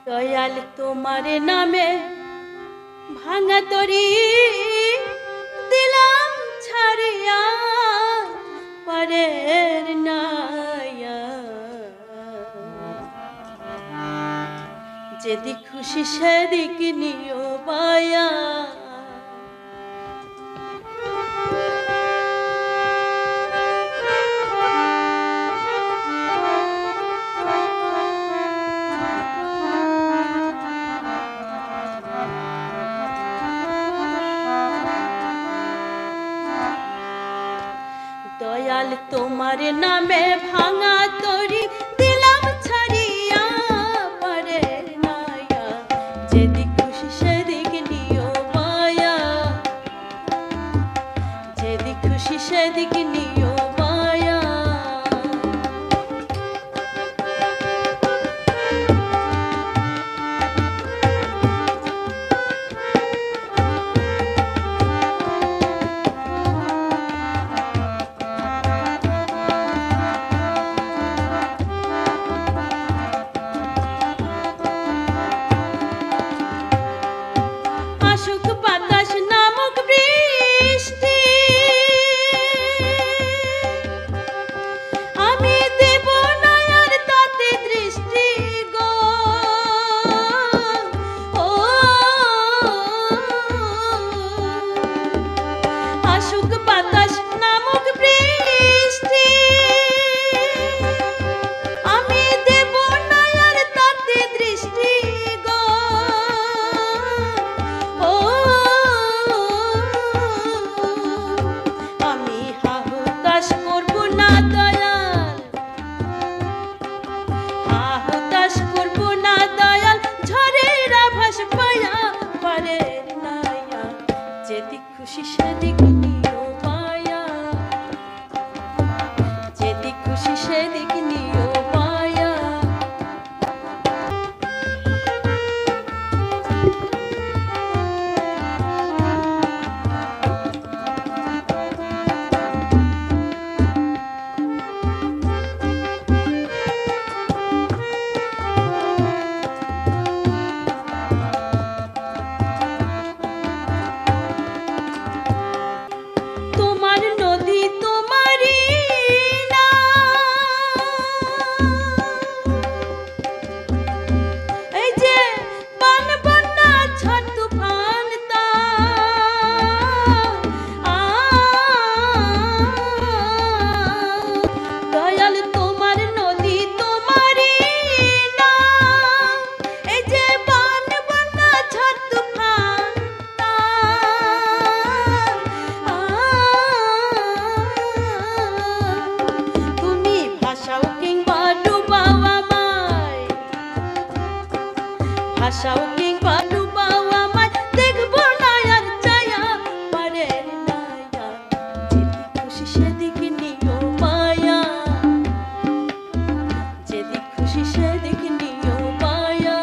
দয়াল তোমার নামে ভাঙা তরি দিলাম ছাড়িয়া পরের নায়া যেদিক খুশি সেদিক নিও বায়া দয়াল তোমার নামে ভাঙা তরি দিলাম ছাড়িয়া পরের নায়া যেদিক খুশি সেদিক নিও বায়া যেদিক খুশি সেদিক নিও বায়া যেদিক খুশি সেদিক নিও বায়া যেদিক খুশি সেদিক নিও বায়া ভাষাও কিংবা ডুবাও আমায় দেখবো না আর চায়া পরের নায়া যেদিক খুশি সেদিক নিও বায়া যেদিক খুশি সেদিক নিও বায়া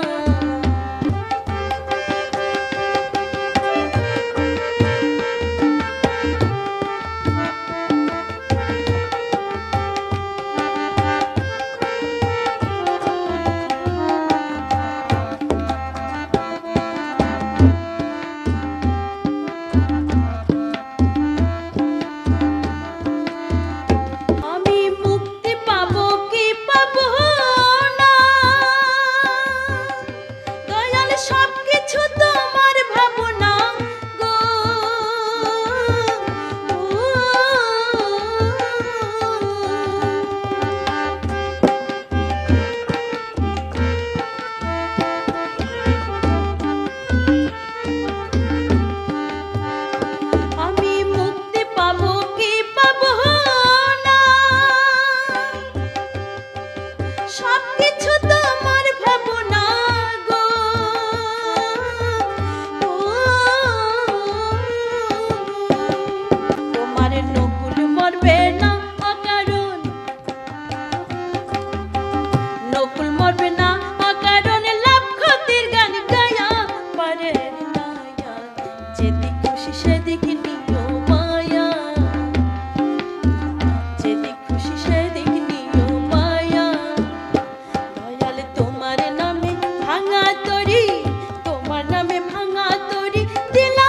যেদিক খুশি সেদিক নিও মায়া দয়াল দিলা